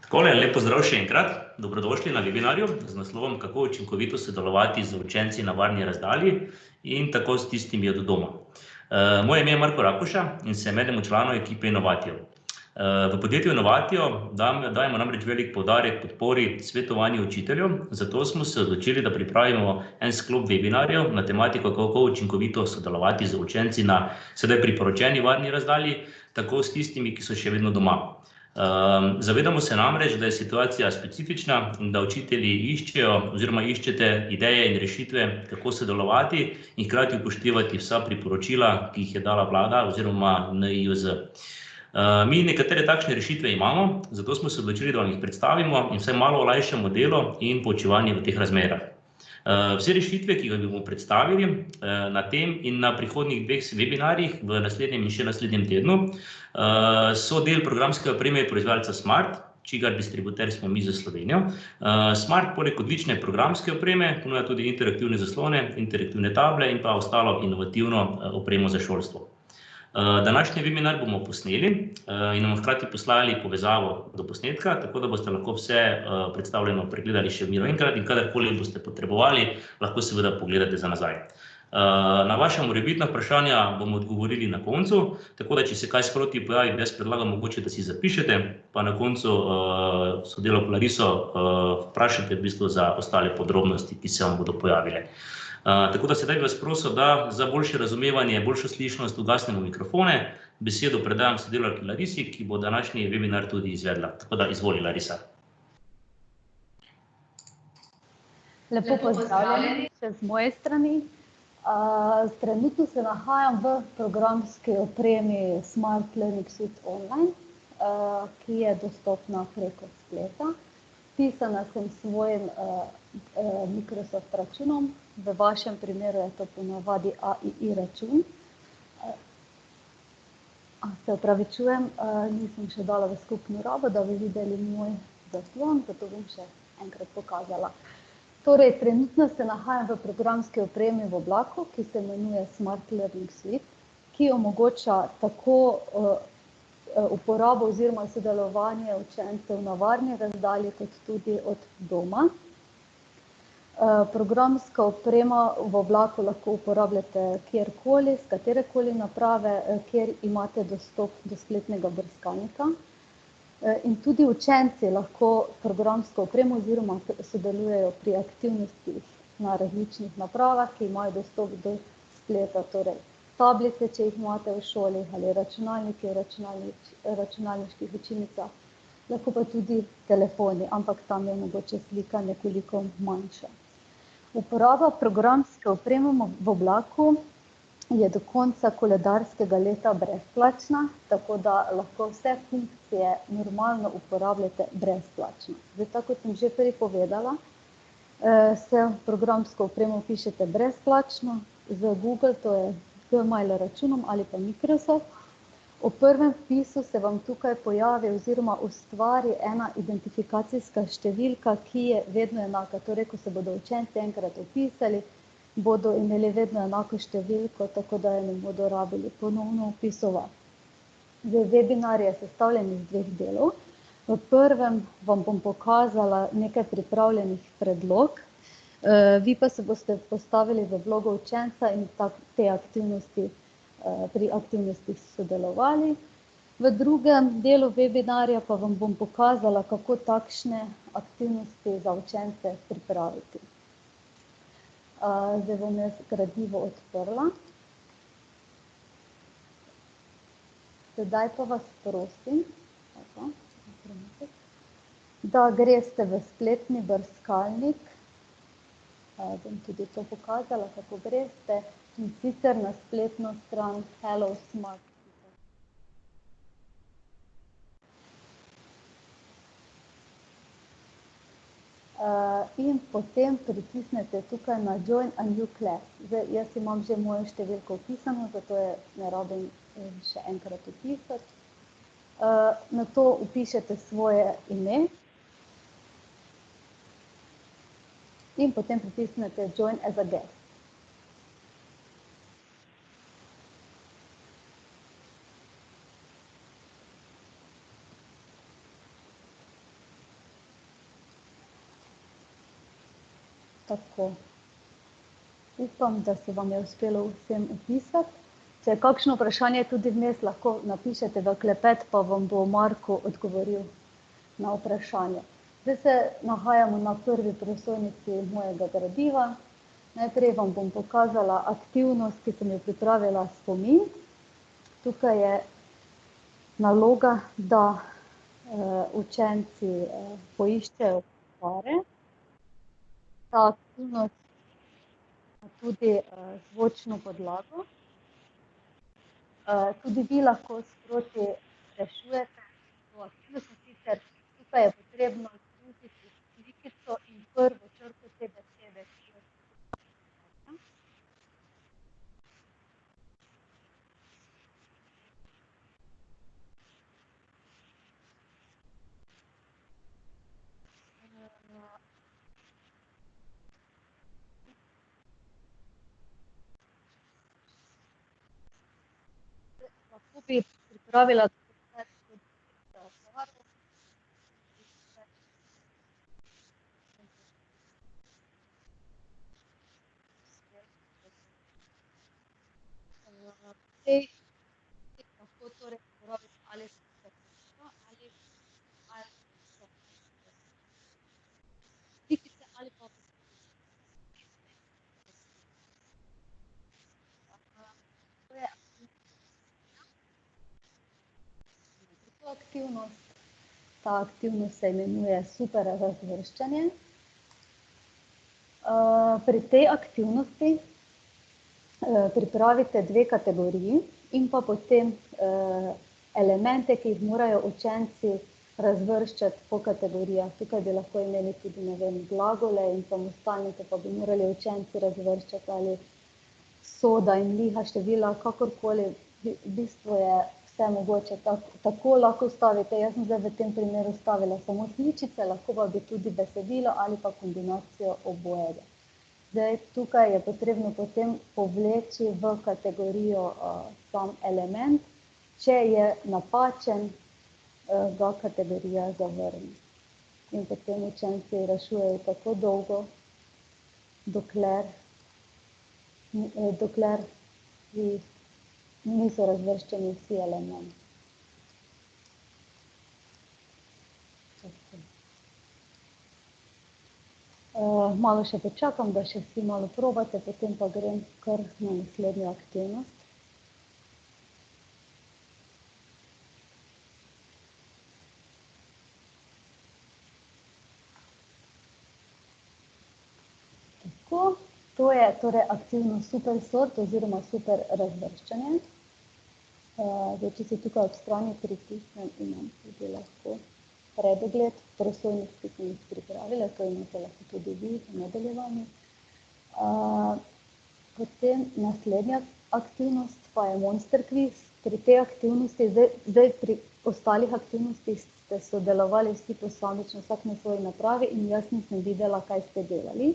Takole, lep pozdrav še enkrat. Dobrodošli na webinarju z naslovom Kako učinkovito sodelovati z učenci na varni razdalji in tako s tistimi od doma. Moje ime je Marko Rakuša in sem eden od članov ekipe Inovatio. V podjetju Inovatio dajemo namreč velik poudarek podpori svetovanju učiteljev, zato smo se odločili, da pripravimo en sklop webinarjev na tematiko, kako učinkovito sodelovati z učenci na sedaj priporočeni varni razdalji, tako s tistimi, ki so še vedno doma. Zavedamo se namreč, da je situacija specifična in da učitelji iščejo oziroma iščete ideje in rešitve, kako sodelovati in hkrati upoštevati vsa priporočila, ki jih je dala vlada oziroma NIJZ. Mi nekatere takšne rešitve imamo, zato smo se odločili, da vam jih predstavimo in vsaj malo olajšamo delo in poučevanje v teh razmerah. Vse rešitve, ki jih bomo predstavili na tem in na prihodnjih dveh webinarjih v naslednjem in še naslednjem tednu, so del programske opreme proizvajalca Smart, čigar distributer smo mi za Slovenijo. Smart poleg odlične programske opreme ponuja tudi interaktivne zaslone, interaktivne table in pa ostalo inovativno opremo za šolstvo. Današnji webinar bomo posneli in nam hkrati poslali povezavo do posnetka, tako da boste lahko vse predstavljeno pregledali še milo enkrat in kadarkoli boste potrebovali, lahko seveda pogledate za nazaj. Na vaša morebitna vprašanja bomo odgovorili na koncu, tako da če se kaj sproti pojavi, jaz predlagam mogoče, da si zapišete, pa na koncu sodelavko Lariso vprašate v bistvu za ostale podrobnosti, ki se vam bodo pojavile. Tako da sedaj bi vas prosil, da za boljše razumevanje, boljšo slišnost ugasnemo mikrofone. Besedo predajam sodelavki Larisi, ki bo današnji webinar tudi izvedla. Tako da izvoli, Larisa. Lepo pozdravljeni še z moje strani. Trenutno se nahajam v programski opremi Smart Learning Suite Online, ki je dostopna preko spleta. Pisana sem s svojim Microsoft računom, v vašem primeru je to ponavadi AII račun. Se opravičujem, nisem še dala v skupno rabo, da bi videli moj zaslon, zato bom še enkrat pokazala. Torej, trenutno se nahajam v programski opremi v oblaku, ki se imenuje Smart Learning Suite, ki omogoča tako uporabo oziroma sodelovanje učencev na varni razdalji, kot tudi od doma. Programska oprema v oblaku lahko uporabljate kjerkoli, s katerekoli naprave, kjer imate dostop do spletnega brskalnika. In tudi učenci lahko programsko opremo oziroma sodelujejo pri aktivnostih na različnih napravah, ki imajo dostop do spleta, torej tablice, če jih imate v šoli, ali računalniki v računalniških učilnicah, lahko pa tudi telefoni, ampak tam je mogoče slika nekoliko manjša. Uporaba programske opreme v oblaku je do konca koledarskega leta brezplačna, tako da lahko vse funkcije normalno uporabljate brezplačno. Zdaj, tako kot sem že prej povedala, se programsko opremo pišete brezplačno z Google, to je Gmail računom ali pa Microsoft. Ob prvem vpisu se vam tukaj pojavi oziroma ustvari ena identifikacijska številka, ki je vedno enaka. Torej, ko se bodo učenci enkrat vpisali, bodo imeli vedno enako številko, tako da je ne bodo rabili ponovno vpisovati. Webinar je sestavljen iz dveh delov. V prvem vam bom pokazala nekaj pripravljenih predlog, vi pa se boste postavili v vlogo učenca in te aktivnosti pri aktivnostih sodelovali. V drugem delu webinarja pa vam bom pokazala, kako takšne aktivnosti za učence pripraviti. Zdaj bom jaz gradivo odprla. Sedaj pa vas prosim, da greste v spletni brskalnik. Bom tudi to pokazala, kako greste. In sicer na spletno stran Hello Smart. In potem pritisnete tukaj na Join a new class. Zdaj, jaz imam že mojo številko vpisano, zato je ne rabim še enkrat vpisati. Nato vpišete svoje ime in potem pritisnete Join as a guest. Tako. Upam, da se vam je uspelo vsem opisati. Če je kakšno vprašanje tudi vmes, lahko napišete v klepet, pa vam bo Marko odgovoril na vprašanje. Zdaj se nahajamo na prvi prosojnici mojega gradiva. Najprej vam bom pokazala aktivnost, ki sem jo pripravila spomin. Tukaj je naloga, da učenci poiščejo pare. Ta aktivnost ima tudi zvočno podlago. Tudi vi lahko sproti rešujete to aktivnost, sicer tukaj je potrebno združiti klikico in prvo črko te besede, ki jo lahko bi pripravila lahko torej uporabiti ali ali klikice ali pa to je aktivnost. Ta aktivnost se imenuje super razvrščanje. Pri tej aktivnosti pripravite dve kategoriji in pa potem elemente, ki jih morajo učenci razvrščati po kategorijah. Tukaj bi lahko imeli tudi, ne vem, glagole in samostalnike, pa bi morali učenci razvrščati ali soda in liha števila, kakorkoli. V bistvu je vse mogoče, tako lahko stavite. Jaz sem zdaj v tem primeru stavila samo sličice, lahko pa bi tudi besedilo ali pa kombinacijo obojega. Zdaj, tukaj je potrebno potem povleči v kategorijo sam element. Če je napačen, ga kategorija zavrne. In potem učenci rešujejo tako dolgo, dokler niso razvrščeni vsi elementi. Malo še počakam, da še vsi malo probate, potem pa grem kar na naslednjo aktivnost. Tako, to je torej aktivnost super sort oziroma super razvrščanje. Zdaj, če si tukaj ob strani pritisnem, imam tudi lahko predogled prosojnic, ki sem jih pripravila, to imate lahko tudi vi v nadaljevanju. Potem naslednja aktivnost pa je Monster Quiz. Pri tej aktivnosti, zdaj pri ostalih aktivnostih ste sodelovali vsi posamično, vsak na svoji napravi in jaz nisem videla, kaj ste delali.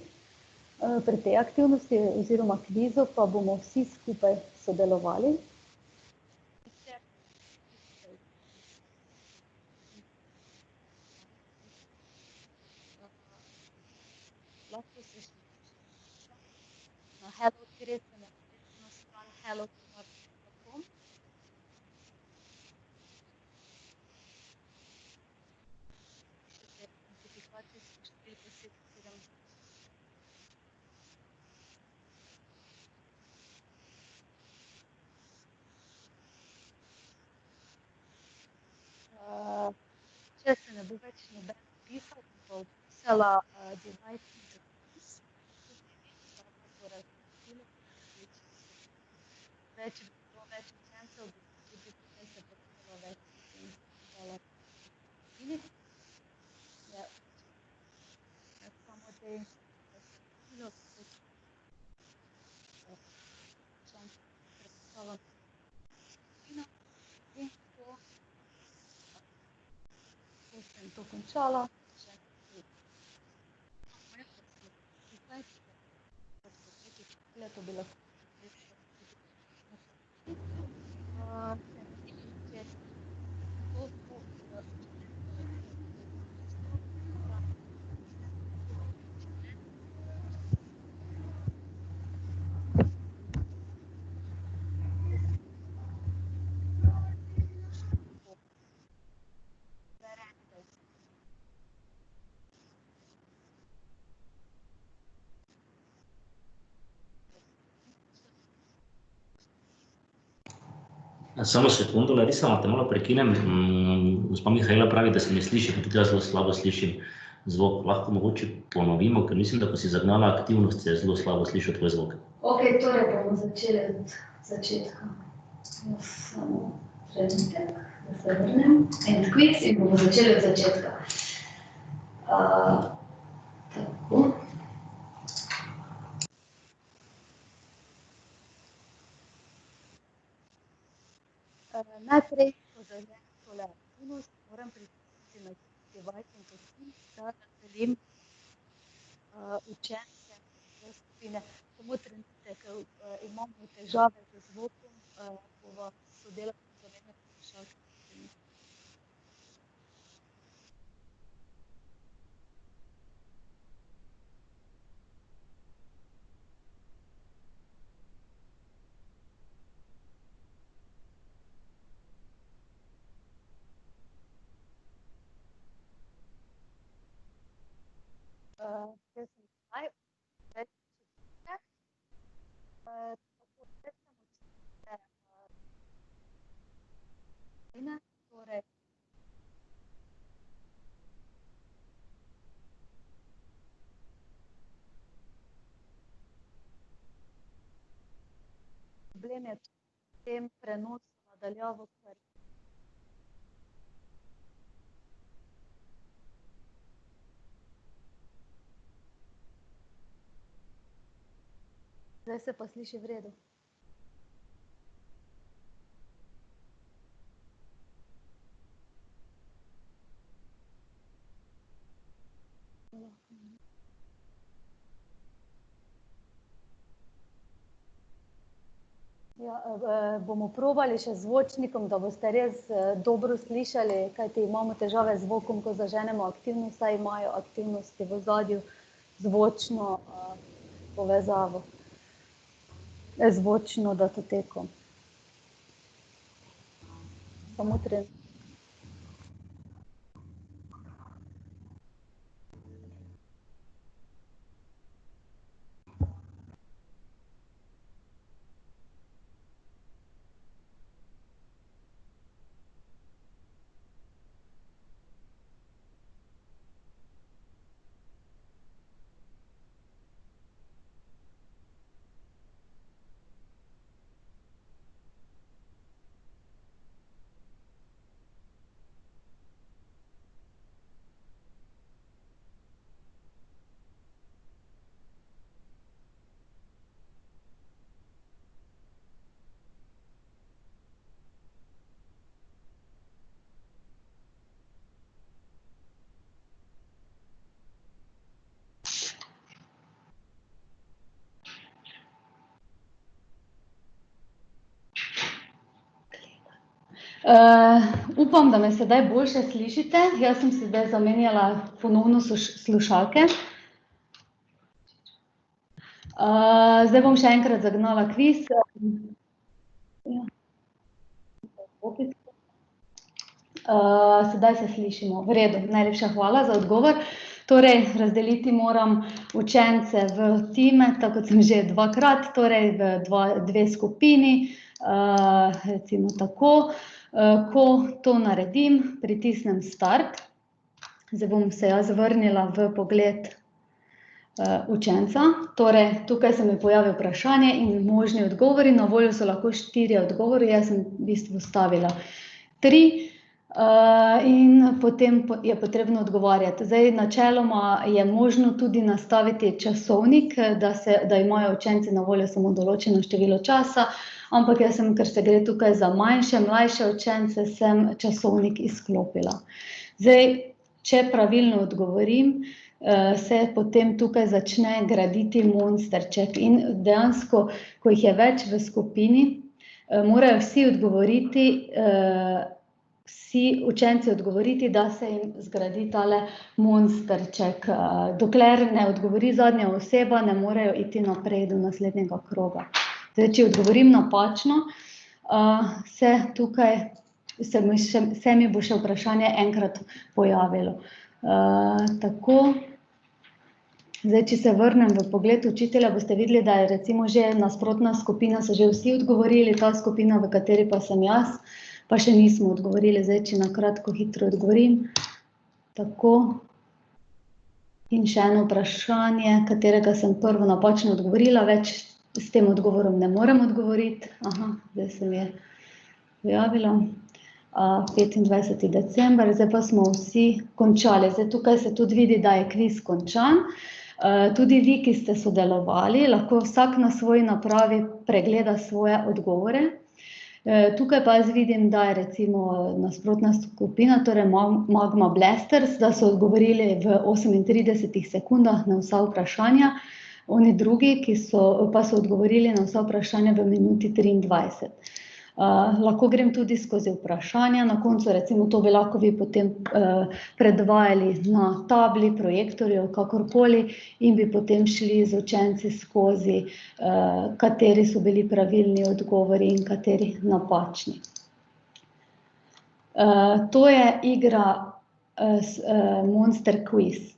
Pri tej aktivnosti oziroma kvizu pa bomo vsi skupaj sodelovali. Lahko se na Hello, greste na spletno stran hello.com. Pišete identifikacijsko številko 77. Če se ne bo več noben pisal, bom pa opisala device interface. Več bi bilo več učencev, bi tudi tukaj se pokazalo več samo te predstavljam in ko sem to končala, to bi lahko Samo sekundo, Larisa, te malo prekinem. Gospa Mihaela pravi, da se ne sliši, pa tudi jaz zelo slabo slišim zvok. Lahko mogoče ponovimo, ker mislim, da ko si zagnala aktivnost, se je zelo slabo slišal tvoj zvok. Ok, torej bomo začeli od začetka. Samo trenutek, da se vrnem. En quiz in bomo začeli od začetka. Tako. Najprej pozdravljam tole aktivnost, moram pritisniti na device in postim, da razdelim učence v skupine. Samo trenutek, imamo težave z zvokom, bova sodelavka zamenjala slušalke. Jaz sem zdaj, več četvrte, tako da sem učiteljica skupine, torej problem je tudi v tem prenosu na daljavo, ker zdaj se pa sliši v redu. Ja, bomo probali še z zvočnikom, da boste res dobro slišali, kajti imamo težave z zvokom, ko zaženemo aktivnost, saj imajo aktivnosti v ozadju zvočno povezavo, zvočno datoteko. Samo trenutek. Upam, da me sedaj boljše slišite. Jaz sem si zdaj zamenjala ponovno slušalke. Zdaj bom še enkrat zagnala kviz. Sedaj se slišimo. V redu, najlepša hvala za odgovor. Torej, razdeliti moram učence v time, tako kot sem že dvakrat, torej v dve skupini, recimo tako. Ko to naredim, pritisnem start. Zdaj bom se jaz vrnila v pogled učenca. Torej, tukaj se mi pojavi vprašanje in možni odgovori. Na voljo so lahko 4 odgovori, jaz sem v bistvu vstavila 3. In potem je potrebno odgovarjati. Zdaj, načeloma je možno tudi nastaviti časovnik, da imajo učenci na voljo samo določeno število časa, ampak jaz sem, ker se gre tukaj za manjše, mlajše učence, sem časovnik izklopila. Zdaj, če pravilno odgovorim, se potem tukaj začne graditi monsterček in dejansko, ko jih je več v skupini, morajo vsi učenci odgovoriti, da se jim zgradi tale monsterček. Dokler ne odgovori zadnja oseba, ne morejo iti naprej do naslednjega kroga. Zdaj, če odgovorim napačno, se mi bo še vprašanje enkrat pojavilo. Tako, Zdaj, če se vrnem v pogled učitelja, boste videli, da je recimo že nasprotna skupina, so že vsi odgovorili, ta skupina, v kateri pa sem jaz, pa še nismo odgovorili. Zdaj, če na kratko hitro odgovorim. Tako. In še eno vprašanje, katerega sem prvo napačno odgovorila, več s tem odgovorom ne morem odgovoriti. Aha, zdaj se mi je pojavilo. 25. december, zdaj pa smo vsi končali. Zdaj, tukaj se tudi vidi, da je kviz končan. Tudi vi, ki ste sodelovali, lahko vsak na svoji napravi pregleda svoje odgovore. Tukaj pa jaz vidim, da je recimo nasprotna skupina, torej Magma Blasters, da so odgovorili v 38 sekundah na vsa vprašanja. Oni drugi, pa so odgovorili na vsa vprašanja v minuti 23. Lahko grem tudi skozi vprašanja, na koncu recimo to bi lahko vi potem predvajali na tabli, projektorju, kakorkoli in bi potem šli z učenci skozi, kateri so bili pravilni odgovori in kateri napačni. To je igra Monster Quiz.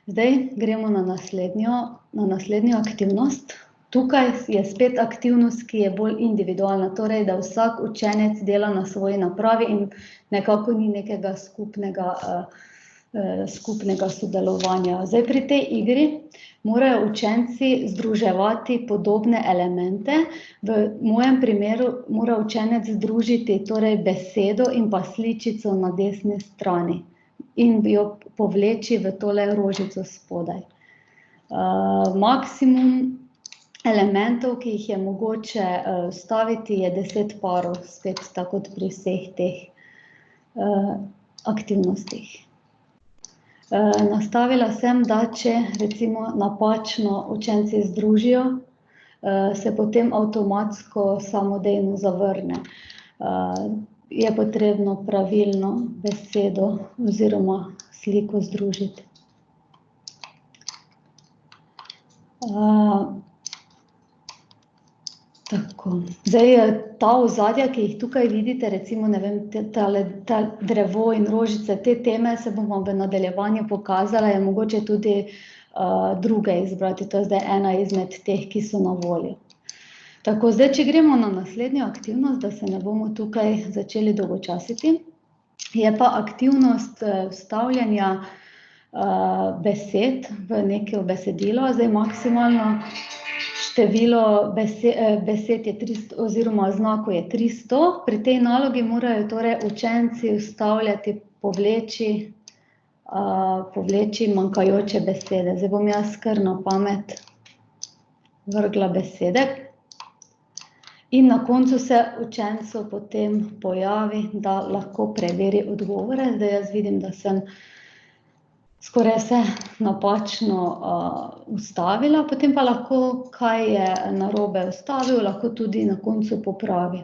Zdaj gremo na naslednjo aktivnost. Tukaj je spet aktivnost, ki je bolj individualna, torej, da vsak učenec dela na svoji napravi in nekako ni nekega skupnega sodelovanja. Zdaj, pri tej igri morajo učenci združevati podobne elemente. V mojem primeru mora učenec združiti torej besedo in pa sličico na desni strani in jo povleči v tole rožico spodaj. Maksimum elementov, ki jih je mogoče vstaviti, je 10 parov, spet tako kot pri vseh teh aktivnostih. Nastavila sem, da če recimo napačno učenci združijo, se potem avtomatsko samodejno zavrne. Je potrebno pravilno besedo oziroma sliko združiti. Tako. Zdaj, ta ozadja, ki jih tukaj vidite, recimo, ne vem, ta drevo in rožice, te teme se bom vam v nadaljevanju pokazala, je mogoče tudi druge izbrati, to je zdaj ena izmed teh, ki so na voljo. Tako, zdaj, če gremo na naslednjo aktivnost, da se ne bomo tukaj začeli dolgočasiti, je pa aktivnost vstavljanja besed v neko besedilo, zdaj maksimalno število besed je 300 oziroma znakov je 300. Pri tej nalogi morajo torej učenci vstavljati, povleči manjkajoče besede. Zdaj bom jaz kar na pamet vrgla besede. In na koncu se učencu potem pojavi, da lahko preveri odgovore. Zdaj jaz vidim, da sem skoraj vse napačno vstavila, potem pa lahko, kaj je narobe vstavil, lahko tudi na koncu popravi.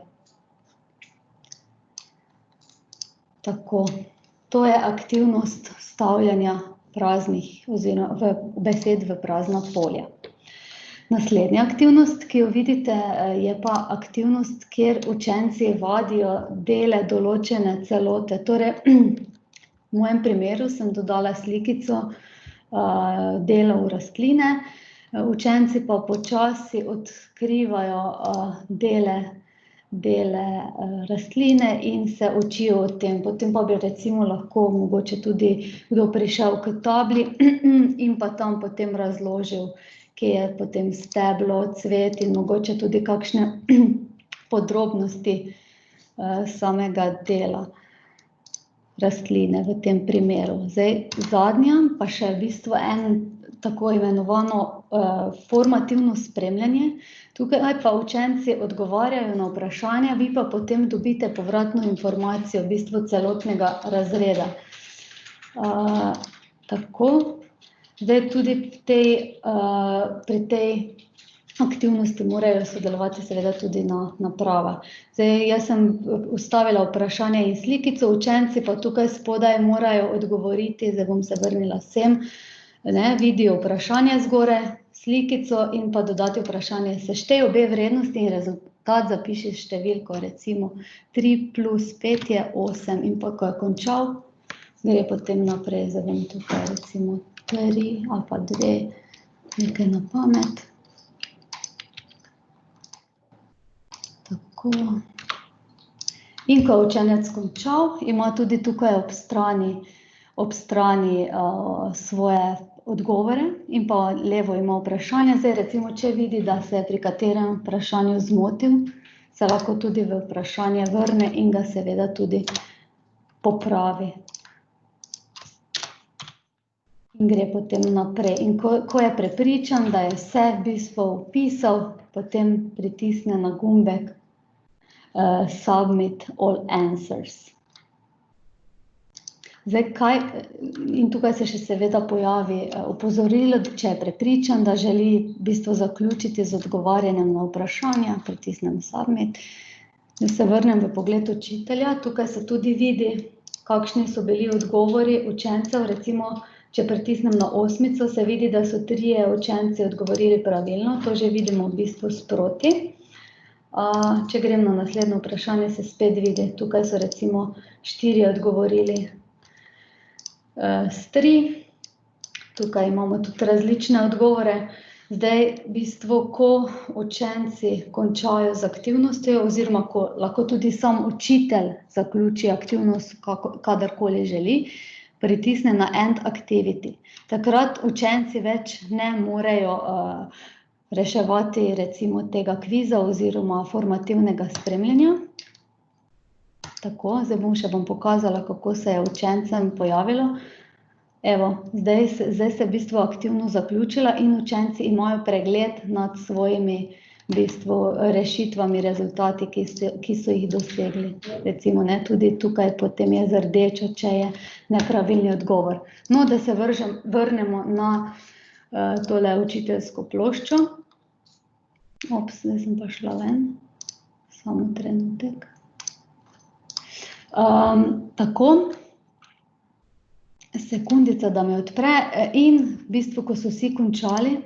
Tako, to je aktivnost vstavljanja praznih oziroma besed v prazna polja. Naslednja aktivnost, ki jo vidite, je pa aktivnost, kjer učenci vadijo dele določene celote. Torej, v mojem primeru sem dodala slikico delov rastline, učenci pa počasi odkrivajo dele rastline in se učijo o tem. Potem pa bi recimo lahko mogoče tudi kdo prišel k tabli in pa tam potem razložil, kje je potem steblo, cvet in mogoče tudi kakšne podrobnosti samega dela rastline v tem primeru. Zdaj, zadnja pa še v bistvu tako imenovano formativno spremljanje. Tukaj pa učenci odgovarjajo na vprašanja, vi pa potem dobite povratno informacijo v bistvu celotnega razreda. Tako, zdaj tudi pri tej aktivnosti morajo sodelovati seveda tudi naprava. Zdaj, jaz sem vstavila vprašanje in slikico, učenci pa tukaj spodaj morajo odgovoriti, zdaj bom se vrnila sem, vidijo vprašanje zgore, slikico in pa dodati vprašanje. Seštej obe vrednosti in rezultat zapiši številko, recimo 3 plus 5 je 8 in pa ko je končal, gre potem naprej, zdaj bom tukaj recimo 3 ali pa 2, nekaj na pamet. Tako. In ko je učenec končal, ima tudi tukaj ob strani svoje odgovore in pa levo ima vprašanje. Zdaj recimo, če vidi, da se je pri katerem vprašanju zmotil, se lahko tudi v vprašanje vrne in ga seveda tudi popravi. In gre potem naprej. In ko je prepričan, da je vse v bistvu vpisal, potem pritisne na gumbek Submit all answers. Zdaj, in tukaj se še seveda pojavi opozorilo, če je prepričan, da želi v bistvu zaključiti z odgovarjanjem na vprašanja, pritisnem Submit. Da se vrnem v pogled učitelja, tukaj se tudi vidi, kakšni so bili odgovori učencev. Recimo, če pritisnem na 8, se vidi, da so 3 učenci odgovorili pravilno, to že vidimo v bistvu sproti. Če grem na naslednje vprašanje, se spet vidi, tukaj so recimo 4 odgovorili s 3. Tukaj imamo tudi različne odgovore. Zdaj, v bistvu, ko učenci končajo z aktivnostjo, oziroma ko lahko tudi sam učitelj zaključi aktivnost, kadarkoli želi, pritisne na End Activity. Takrat učenci več ne morejo reševati recimo tega kviza oziroma formativnega spremljanja. Tako, zdaj še bom pokazala, kako se je učencem pojavilo. Evo, zdaj se v bistvu aktivno zaključila in učenci imajo pregled nad svojimi v bistvu rešitvami, rezultati, ki so jih dosegli. Recimo, ne, tudi tukaj potem je z rdečo, če je nepravilni odgovor. No, da se vrnemo na tole učiteljsko ploščo. Zdaj sem pa šla ven. Samo trenutek. Tako. Sekundica, da me odpre. In v bistvu, ko so vsi končali,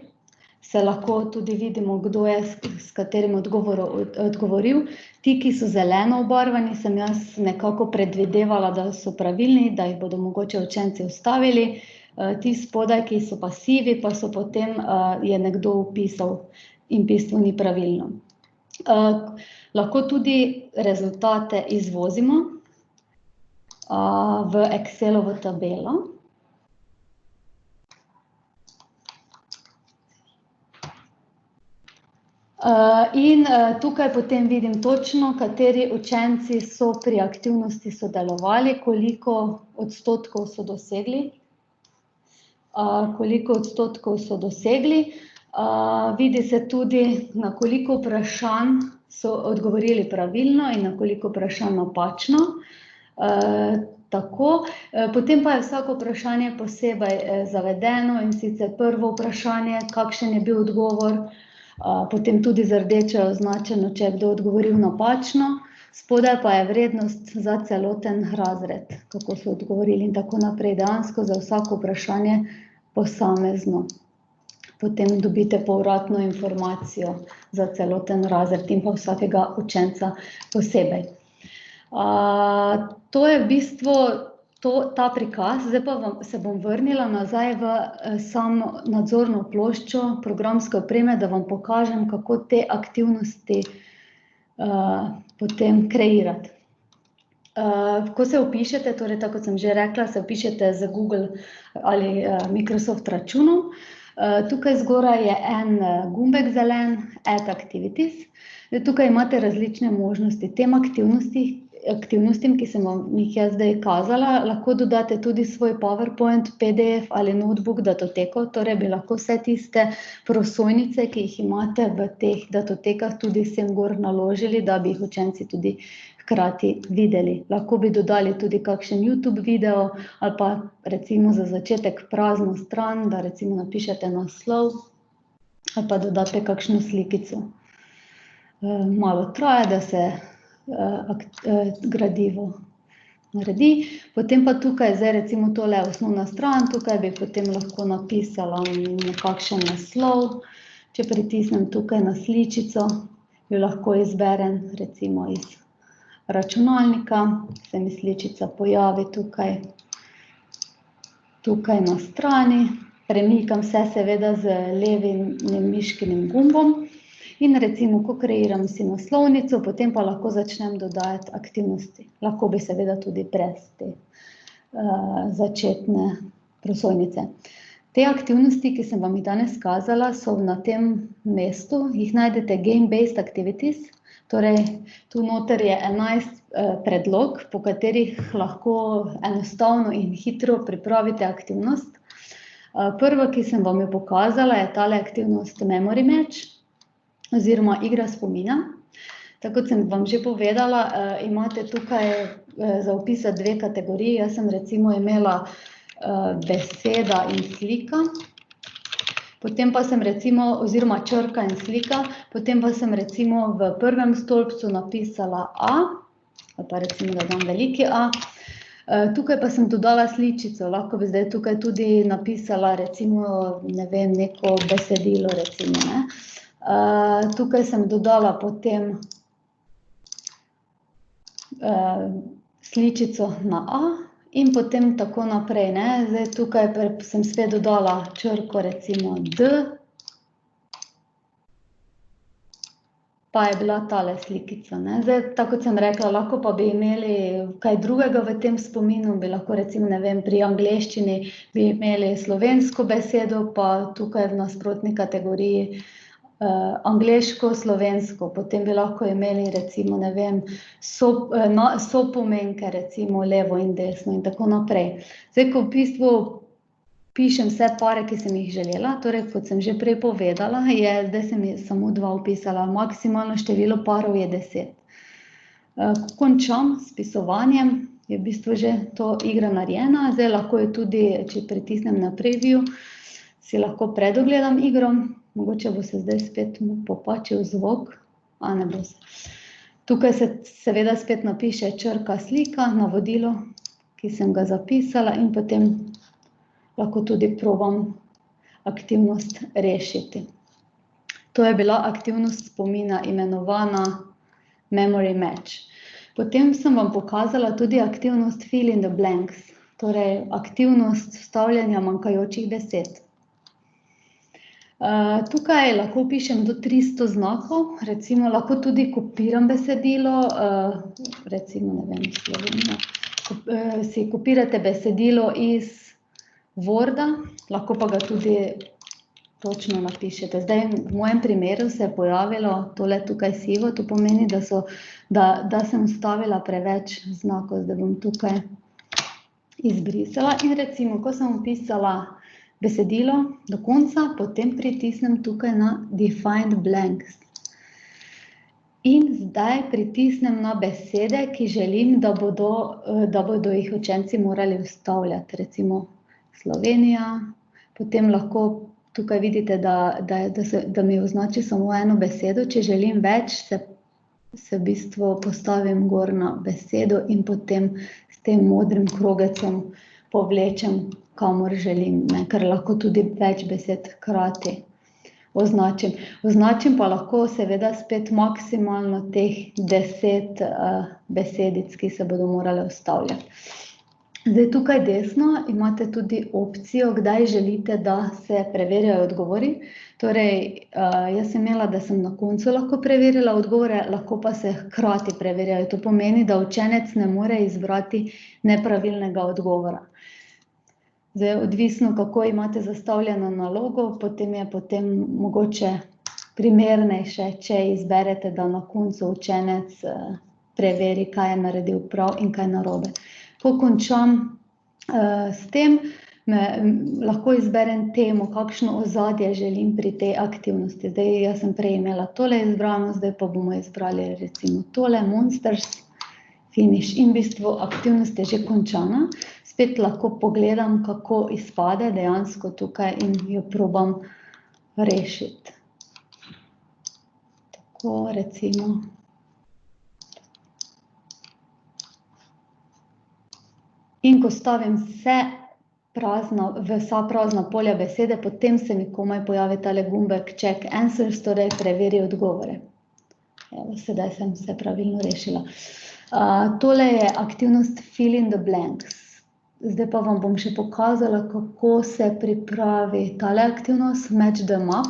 se lahko tudi vidimo, kdo je s katerim odgovorom odgovoril. Ti, ki so zeleno obarvani, sem jaz nekako predvidevala, da so pravilni, da jih bodo mogoče učenci ustavili. Ti spodaj, ki so pa sivi, pa so potem je nekdo vpisal in v bistvu ni pravilno. Lahko tudi rezultate izvozimo v Excelovo tabelo. In tukaj potem vidim točno, kateri učenci so pri aktivnosti sodelovali, koliko odstotkov so dosegli. Vidi se tudi, na koliko vprašanj so odgovorili pravilno in na koliko vprašanj napačno. Tako, potem pa je vsako vprašanje posebej zavedeno, in sicer prvo vprašanje, kakšen je bil odgovor, potem tudi z rdečo označeno, če je kdo odgovoril napačno, spodaj pa je vrednost za celoten razred, kako so odgovorili in tako naprej, dejansko za vsako vprašanje posamezno. Potem dobite povratno informacijo za celoten razred in pa vsakega učenca posebej. To je v bistvu ta prikaz, zdaj pa se bom vrnila nazaj v samo nadzorno ploščo programske opreme, da vam pokažem, kako te aktivnosti potem kreirati. Ko se vpišete, torej tako kot sem že rekla, se vpišete z Google ali Microsoft računom. Tukaj zgoraj je en gumbek zelen, Add Activities. Tukaj imate različne možnosti. Tem aktivnostim, ki sem vam jih jaz zdaj kazala, lahko dodate tudi svoj PowerPoint, PDF ali notebook datoteko, torej bi lahko vse tiste prosojnice, ki jih imate v teh datotekah, tudi sem gor naložili, da bi jih učenci tudi hkrati videli. Lahko bi dodali tudi kakšen YouTube video ali pa recimo za začetek prazno stran, da recimo napišete naslov ali pa dodate kakšno slikico. Malo traja, da se gradivo naredi. Potem pa tukaj, zdaj recimo tole je osnovna stran, tukaj bi potem lahko napisala kakšen naslov. Če pritisnem tukaj na sličico, jo lahko izberem recimo iz računalnika, se mi sličica pojavi tukaj na strani. premikam se seveda z levim miškinim gumbom in recimo, ko kreiram si naslovnico, potem pa lahko začnem dodajati aktivnosti. Lahko bi seveda tudi brez te začetne prosojnice. Te aktivnosti, ki sem vam jih danes kazala, so na tem mestu, jih najdete Game-Based Activities, torej tu noter je 11 predlog, po katerih lahko enostavno in hitro pripravite aktivnost. Prva, ki sem vam jo pokazala, je tale aktivnost Memory Match oziroma igra spomina. Tako kot sem vam že povedala, imate tukaj za opisati 2 kategoriji. Jaz sem recimo imela beseda in slika, potem pa sem recimo, oziroma črka in slika, potem pa sem recimo v prvem stolpcu napisala A, pa recimo da dam veliki A, tukaj pa sem dodala sličico, lahko bi zdaj tukaj tudi napisala recimo, ne vem, neko besedilo recimo, ne. Tukaj sem dodala potem sličico na A in potem tako naprej, ne. Zdaj tukaj sem spet dodala črko recimo D, pa je bila tale slikica, ne. Zdaj, tako kot sem rekla, lahko pa bi imeli kaj drugega v tem spominu, bi lahko recimo, ne vem, pri angleščini bi imeli slovensko besedo, pa tukaj v nasprotni kategoriji angleško-slovensko, potem bi lahko imeli recimo, ne vem, sopomenke recimo levo in desno in tako naprej. Zdaj, ko v bistvu pišem vse pare, ki sem jih želela, torej, kot sem že prej povedala, zdaj sem samo 2 opisala, maksimalno število parov je 10. Ko končam s pisovanjem, je v bistvu že to igra narejena, zdaj lahko je tudi, če pritisnem na preview, si lahko predogledam igro. Mogoče bo se zdaj spet popačil zvok, ne bo se. Tukaj se seveda spet napiše črka slika, navodilo, ki sem ga zapisala in potem lahko tudi probam aktivnost rešiti. To je bila aktivnost spomina, imenovana Memory Match. Potem sem vam pokazala tudi aktivnost Fill in the Blanks, torej aktivnost vstavljanja manjkajočih besed. Tukaj lahko pišem do 300 znakov, recimo lahko tudi kopiram besedilo, recimo, ne vem, Slovenija, si kopirate besedilo iz Worda, lahko pa ga tudi točno napišete. Zdaj, v mojem primeru se je pojavilo tole tukaj sivo, to pomeni, da sem vstavila preveč znakov, zdaj bom tukaj izbrisala in recimo, ko sem vpisala besedilo do konca, potem pritisnem tukaj na Define Blanks. In zdaj pritisnem na besede, ki želim, da bodo jih učenci morali vstavljati, recimo Slovenija, potem lahko tukaj vidite, da mi označi samo eno besedo, če želim več, se v bistvu postavim gor na besedo in potem s tem modrim krogecem povlečem, kamor želim, ne, ker lahko tudi več besed hkrati označim. Označim pa lahko seveda spet maksimalno teh 10 besedic, ki se bodo morale vstavljati. Zdaj, tukaj desno imate tudi opcijo, kdaj želite, da se preverjajo odgovori. Torej, jaz sem imela, da sem na koncu lahko preverila odgovore, lahko pa se hkrati preverjajo. To pomeni, da učenec ne more izbrati nepravilnega odgovora. Zdaj, odvisno, kako imate zastavljeno nalogo, potem je mogoče primernejše, če izberete, da na koncu učenec preveri, kaj je naredil prav in kaj narobe. Ko končam s tem, lahko izberem temo, kakšno ozadje želim pri tej aktivnosti. Zdaj, jaz sem prej imela tole izbrano, zdaj pa bomo izbrali recimo tole, Monsters, Finish. In v bistvu aktivnost je že končana. Spet lahko pogledam, kako izpade dejansko tukaj in jo probam rešiti. Tako recimo. In ko stavim vsa prazna polja besede, potem se mi komaj pojavi tale gumbek Check Answers, torej preveri odgovore. Evo, sedaj sem vse pravilno rešila. Tole je aktivnost Fill in the Blanks. Zdaj pa vam bom še pokazala, kako se pripravi tale aktivnost, Match the Map.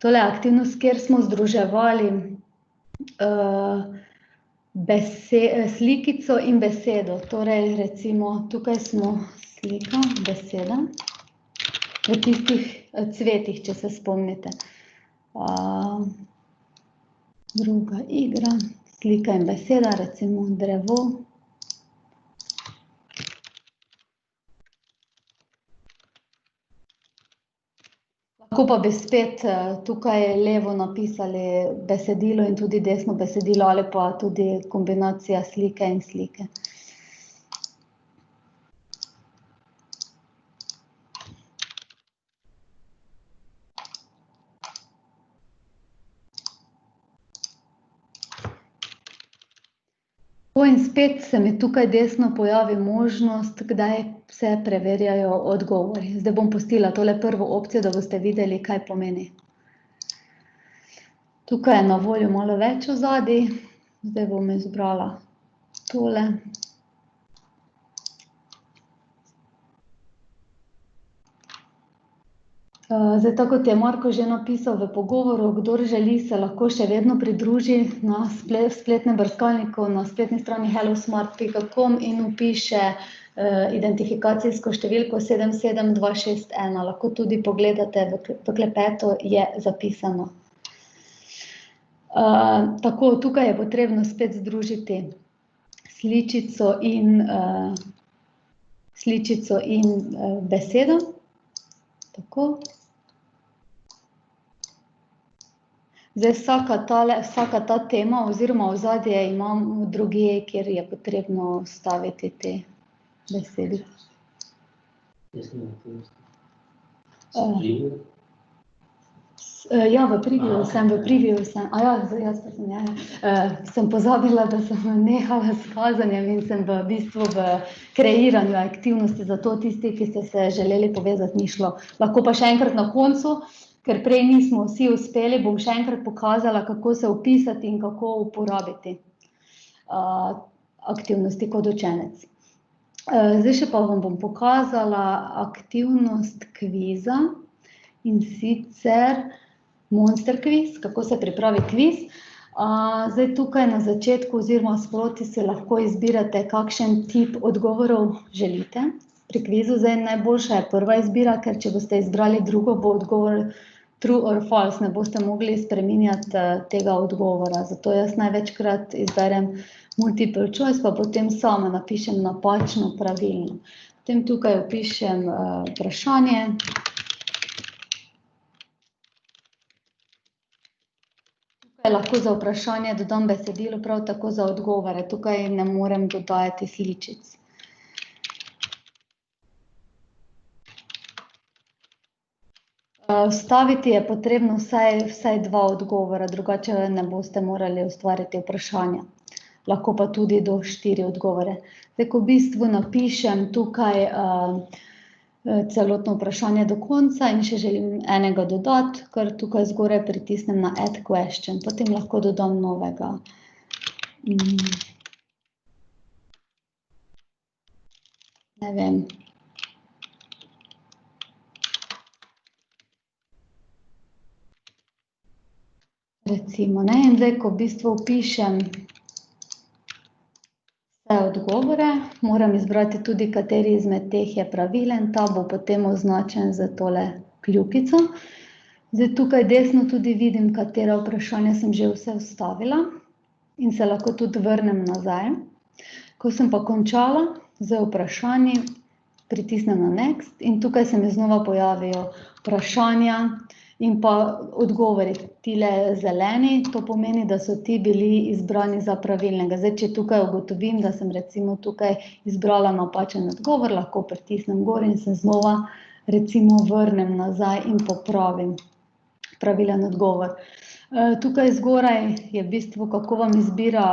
Tole aktivnost, kjer smo združevali slikico in besedo. Torej, recimo, tukaj smo slika, beseda, v tistih cvetih, če se spomnite. Druga igra, slika in beseda, recimo drevo. Lahko pa bi spet tukaj levo napisali besedilo in tudi desno besedilo ali pa tudi kombinacija slike in slike. In spet se mi tukaj desno pojavi možnost, kdaj se preverjajo odgovori. Zdaj bom pustila tole prvo opcijo, da boste videli, kaj pomeni. Tukaj je na voljo malo več ozadij. Zdaj bom izbrala tole. Zdaj, tako kot je Marko že napisal v pogovoru, kdor želi, se lahko še vedno pridruži na spletnem brskalniku na spletni strani hellosmart.com in vpiše identifikacijsko številko 77261. Lahko tudi pogledate v klepetu, je zapisano. Tako, tukaj je potrebno spet združiti sličico in besedo. Tako. Zdaj, vsaka ta tema oziroma ozadje imam drugje, kjer je potrebno vstaviti te besede. Ja, v preview sem. Sem pozabila, da sem nehala s kazanjem in sem v bistvu v kreiranju aktivnosti, zato tisti, ki ste se želeli povezati, ni šlo. Lahko pa še enkrat na koncu, ker prej nismo vsi uspeli, bom še enkrat pokazala, kako se vpisati in kako uporabiti aktivnosti kot učenec. Zdaj še pa vam bom pokazala aktivnost kviza, in sicer Monster kviz, kako se pripravi kviz. Zdaj tukaj na začetku oziroma sproti si lahko izbirate, kakšen tip odgovorov želite. Pri kvizu zdaj najboljša je prva izbira, ker če boste izbrali drugo, bo odgovor true or false, ne boste mogli spreminjati tega odgovora. Zato jaz največkrat izberem multiple choice, pa potem sama napišem napačno, pravilno. Potem tukaj vpišem vprašanje. Tukaj lahko za vprašanje dodam besedilo, prav tako za odgovore. Tukaj ne morem dodajati sličic. Vstaviti je potrebno vsaj dva odgovora, drugače ne boste morali ustvariti vprašanja. Lahko pa tudi do 4 odgovore. Zdaj, ko v bistvu napišem tukaj celotno vprašanje do konca in še želim enega dodati, kar tukaj zgoraj pritisnem na add question, potem lahko dodam novega. Ne vem. Recimo, ne, in zdaj, ko v bistvu vpišem vse odgovore, moram izbrati tudi, kateri izmed teh je pravilen, ta bo potem označen z tole kljukico. Zdaj, tukaj desno tudi vidim, katera vprašanja sem že vse vstavila in se lahko tudi vrnem nazaj. Ko sem pa končala z vprašanji, pritisnem na next in tukaj se mi znova pojavijo vprašanja in pa odgovori. Tile zeleni, to pomeni, da so ti bili izbrani za pravilnega. Zdaj, če tukaj ugotovim, da sem recimo tukaj izbrala napačen odgovor, lahko pritisnem gor in se znova recimo vrnem nazaj in popravim pravilen odgovor. Tukaj zgoraj je v bistvu, kako vam izbira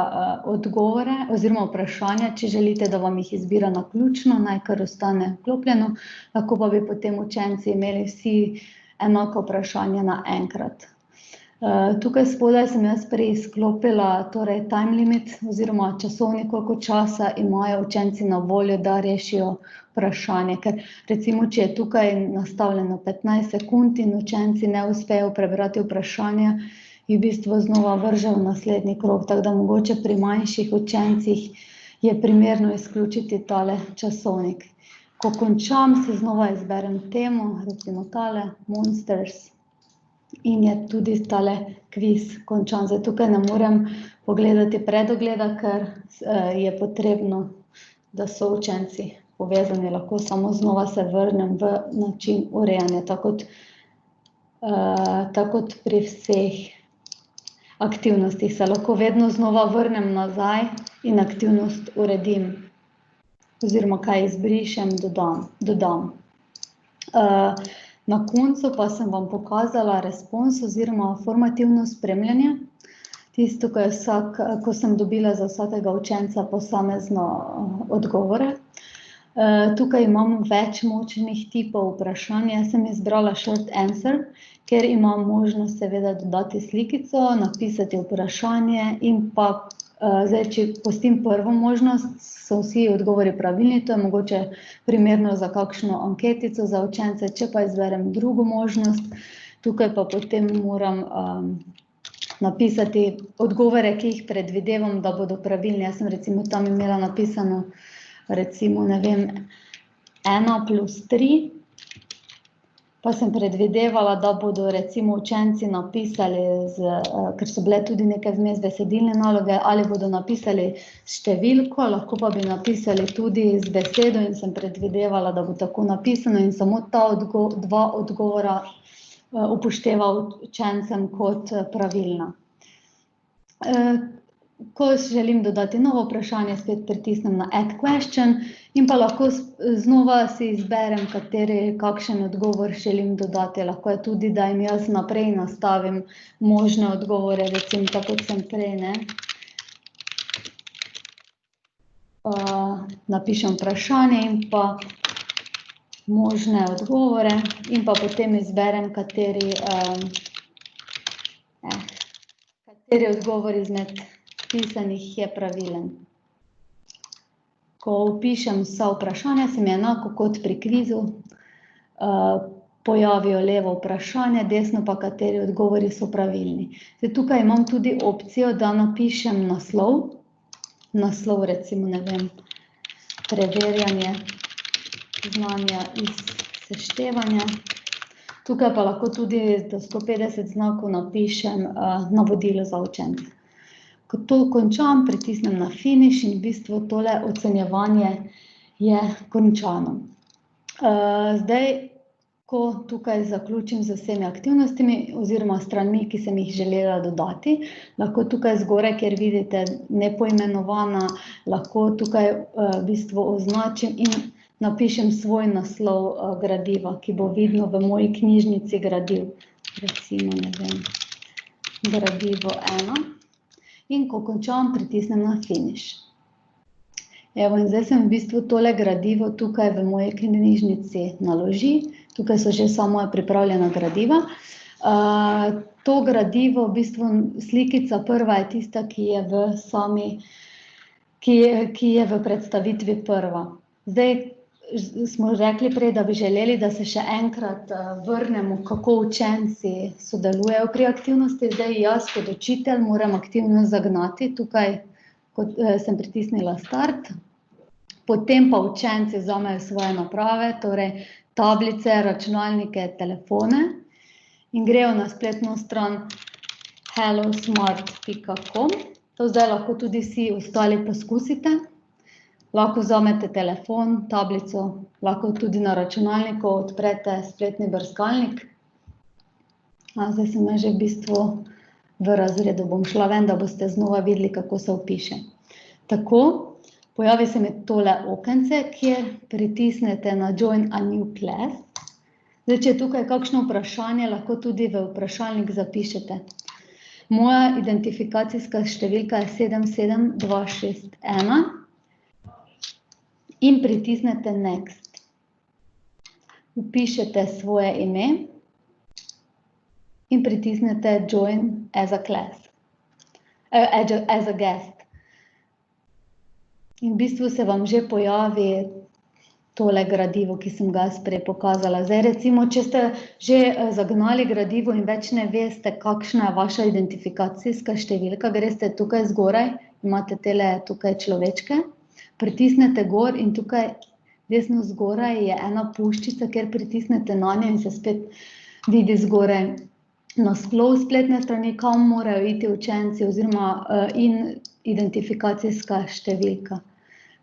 odgovore oziroma vprašanja, če želite, da vam jih izbira naključno, naj kar ostane vklopljeno, lahko pa bi potem učenci imeli vsi enako vprašanje naenkrat. Tukaj spodaj sem jaz prej izklopila torej time limit oziroma časovnik, koliko časa imajo učenci na voljo, da rešijo vprašanje. Ker recimo, če je tukaj nastavljeno 15 sekund in učenci ne uspejo prebrati vprašanja, jih v bistvu znova vržejo v naslednji krog. Tako da mogoče pri manjših učencih je primerno izključiti tale časovnik. Ko končam, si znova izberem temo, recimo tale, Monsters. In je tudi tale kviz končan. Zdaj tukaj ne morem pogledati predogleda, ker je potrebno, da so učenci povezani. Lahko samo znova se vrnem v način urejanja, tako kot pri vseh aktivnostih. Se lahko vedno znova vrnem nazaj in aktivnost uredim. Oziroma kaj izbrišem, dodam. Na koncu pa sem vam pokazala respons oziroma formativno spremljanje. Tisto, ko sem dobila za vsakega učenca posamezno odgovore. Tukaj imam več močnih tipov vprašanja. Jaz sem izbrala short answer, ker imam možnost seveda dodati slikico, napisati vprašanje in pa zdaj, če pustim prvo možnost, so vsi odgovori pravilni, to je mogoče primerno za kakšno anketico za učence, če pa izberem drugo možnost, tukaj pa potem moram napisati odgovore, ki jih predvidevam, da bodo pravilni. Jaz sem recimo tam imela napisano, recimo, ne vem, 1+3, pa sem predvidevala, da bodo recimo učenci napisali, ker so bile tudi neke vmes besedilne naloge, ali bodo napisali številko, lahko pa bi napisali tudi z besedo in sem predvidevala, da bo tako napisano in samo ta dva odgovora upošteval učencem kot pravilna. Ko želim dodati novo vprašanje, spet pritisnem na add question in pa lahko znova si izberem, kakšen odgovor želim dodati. Lahko je tudi, da jim jaz naprej nastavim možne odgovore, recimo tako kot sem prej, ne. Napišem vprašanje in pa možne odgovore in pa potem izberem, kateri odgovor izmed pisanih je pravilen. Ko vpišem vsa vprašanja, se mi enako kot pri kvizu pojavijo levo vprašanje, desno pa kateri odgovori so pravilni. Zdaj, tukaj imam tudi opcijo, da napišem naslov. Naslov recimo, ne vem, preverjanje znanja iz seštevanja. Tukaj pa lahko tudi do 150 znakov napišem navodilo za učence. Ko to končam, pritisnem na finish in v bistvu tole ocenjevanje je končano. Zdaj, ko tukaj zaključim z vsemi aktivnostmi oziroma stranmi, ki sem jih želela dodati, lahko tukaj zgoraj, kjer vidite nepoimenovana, lahko tukaj v bistvu označim in napišem svoj naslov gradiva, ki bo vidno v moji knjižnici gradiv. Recimo, ne vem, gradivo 1. In ko končam, pritisnem na finish. Evo, in zdaj sem v bistvu tole gradivo tukaj v moji knjižnici naloži. Tukaj so že vsa moja pripravljena gradiva. To gradivo, v bistvu slikica prva je tista, ki je v predstavitvi prva. Zdaj smo rekli prej, da bi želeli, da se še enkrat vrnemo, kako učenci sodelujejo pri aktivnosti. Zdaj jaz kot učitelj moram aktivnost zagnati. Tukaj sem pritisnila start. Potem pa učenci vzamejo svoje naprave, torej tablice, računalnike, telefone in grejo na spletno stran hellosmart.com. To zdaj lahko tudi vsi ostali poskusite. Lahko vzamete telefon, tablico, lahko tudi na računalniku odprete spletni brskalnik. Zdaj sem že v bistvu v razredu. Bom šla ven, da boste znova videli, kako se vpiše. Tako, pojavi se mi tole okence, kjer pritisnete na Join a new class. Zdaj, če je tukaj kakšno vprašanje, lahko tudi v vprašalnik zapišete. Moja identifikacijska številka je 77261 in pritisnete Next. Vpišete svoje ime. in pritisnete Join as a class, as a guest. In v bistvu se vam že pojavi tole gradivo, ki sem ga jaz prej pokazala. Zdaj recimo, če ste že zagnali gradivo in več ne veste, kakšna je vaša identifikacijska številka, greste tukaj zgoraj, imate tele tukaj človečke, pritisnete gor in tukaj desno zgoraj je ena puščica, kjer pritisnete na njo in se spet vidi zgoraj naslov spletne strani, kam morajo iti učenci oziroma in identifikacijska številka.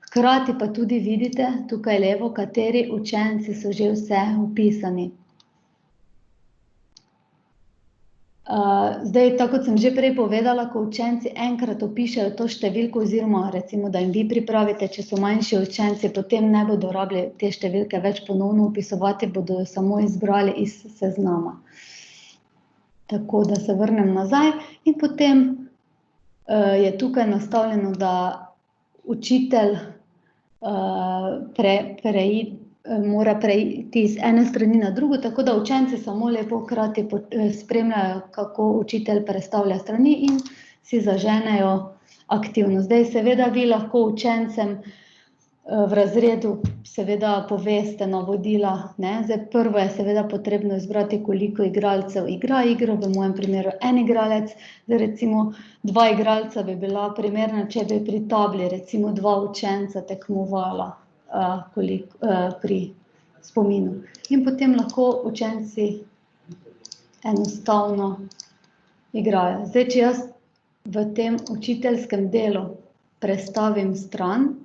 Hkrati pa tudi vidite tukaj levo, kateri učenci so že vse vpisani. Zdaj, tako kot sem že prej povedala, ko učenci enkrat vpišejo to številko oziroma recimo, da jim vi pripravite, če so manjši učenci, potem ne bodo rabili te številke več ponovno vpisovati, bodo jo samo izbrali iz seznama. Tako da se vrnem nazaj in potem je tukaj nastavljeno, da učitelj mora preiti iz ene strani na drugo, tako da učenci samo lepo hkrati spremljajo, kako učitelj prestavlja strani in si zaženejo aktivnost. Zdaj seveda vi lahko učencem v razredu seveda poveste navodila, ne. Zdaj prvo je seveda potrebno izbrati, koliko igralcev igra igro, v mojem primeru en igralec, zdaj recimo 2 igralca bi bila primerna, če bi pri tabli recimo 2 učenca tekmovala pri spominu. In potem lahko učenci enostavno igrajo. Zdaj, če jaz v tem učiteljskem delu prestavim stran,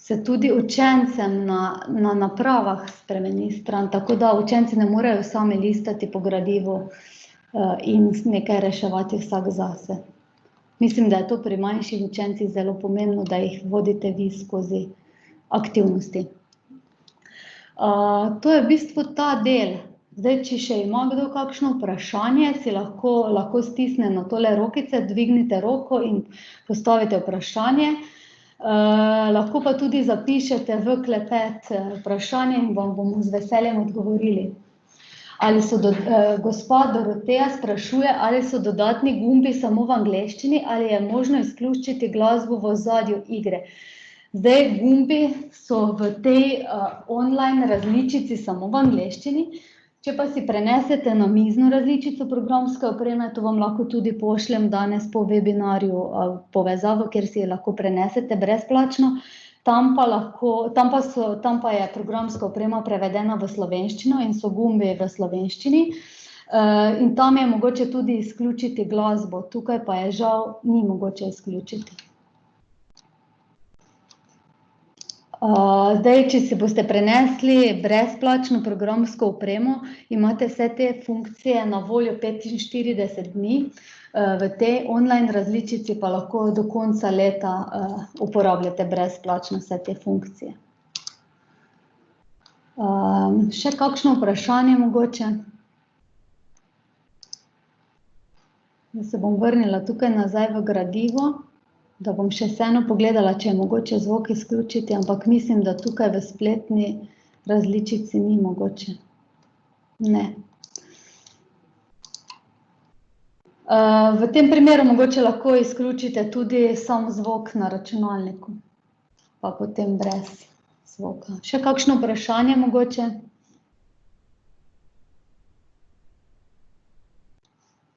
se tudi učencem na napravah spremeni stran, tako da učenci ne morejo sami listati po gradivu in nekaj reševati vsak zase. Mislim, da je to pri manjših učencih zelo pomembno, da jih vodite vi skozi aktivnosti. To je v bistvu ta del. Zdaj, če še ima kdo kakšno vprašanje, si lahko stisne na tole rokice, dvignite roko in postavite vprašanje. Lahko pa tudi zapišete v klepet vprašanje in vam bomo z veseljem odgovorili. Gospa Doroteja sprašuje, ali so dodatni gumbi samo v angleščini ali je možno izključiti glasbo v ozadju igre. Zdaj, gumbi so v tej online različici samo v angleščini, če pa si prenesete na mizno različico programske opreme, to vam lahko tudi pošljem danes po webinarju povezavo, kjer si lahko prenesete brezplačno, tam pa je programska oprema prevedena v slovenščino in so gumbi v slovenščini in tam je mogoče tudi izključiti glasbo, tukaj pa je žal ni mogoče izključiti. Zdaj, če si boste prenesli brezplačno programsko opremo, imate vse te funkcije na voljo 45 dni, v tej online različici pa lahko do konca leta uporabljate brezplačno vse te funkcije. Še kakšno vprašanje mogoče? Zdaj se bom vrnila tukaj nazaj v gradivo, da bom še vseeno pogledala, če je mogoče zvok izključiti, ampak mislim, da tukaj v spletni različici ni mogoče. Ne. V tem primeru mogoče lahko izključite tudi sam zvok na računalniku, pa potem brez zvoka. Še kakšno vprašanje mogoče?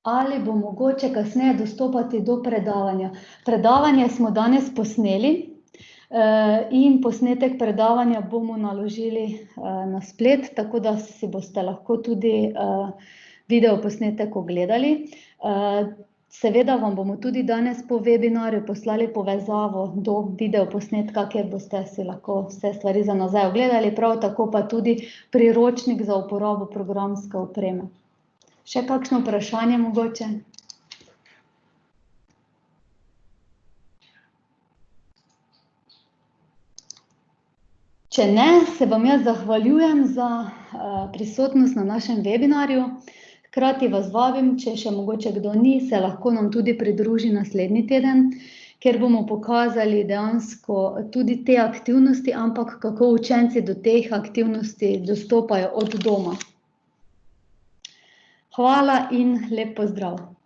Ali bo mogoče kasneje dostopati do predavanja? Predavanje smo danes posneli in posnetek predavanja bomo naložili na splet, tako da si boste lahko tudi videoposnetek ogledali. Seveda vam bomo tudi danes po webinarju poslali povezavo do videoposnetka, kjer boste si lahko vse stvari za nazaj ogledali, prav tako pa tudi priročnik za uporabo programske opreme. Še kakšno vprašanje mogoče? Če ne, se vam jaz zahvaljujem za prisotnost na našem webinarju. Hkrati vas vabim, če še mogoče kdo ni, se lahko nam tudi pridruži naslednji teden, kjer bomo pokazali dejansko tudi te aktivnosti, ampak kako učenci do teh aktivnosti dostopajo od doma. Hvala in lep pozdrav.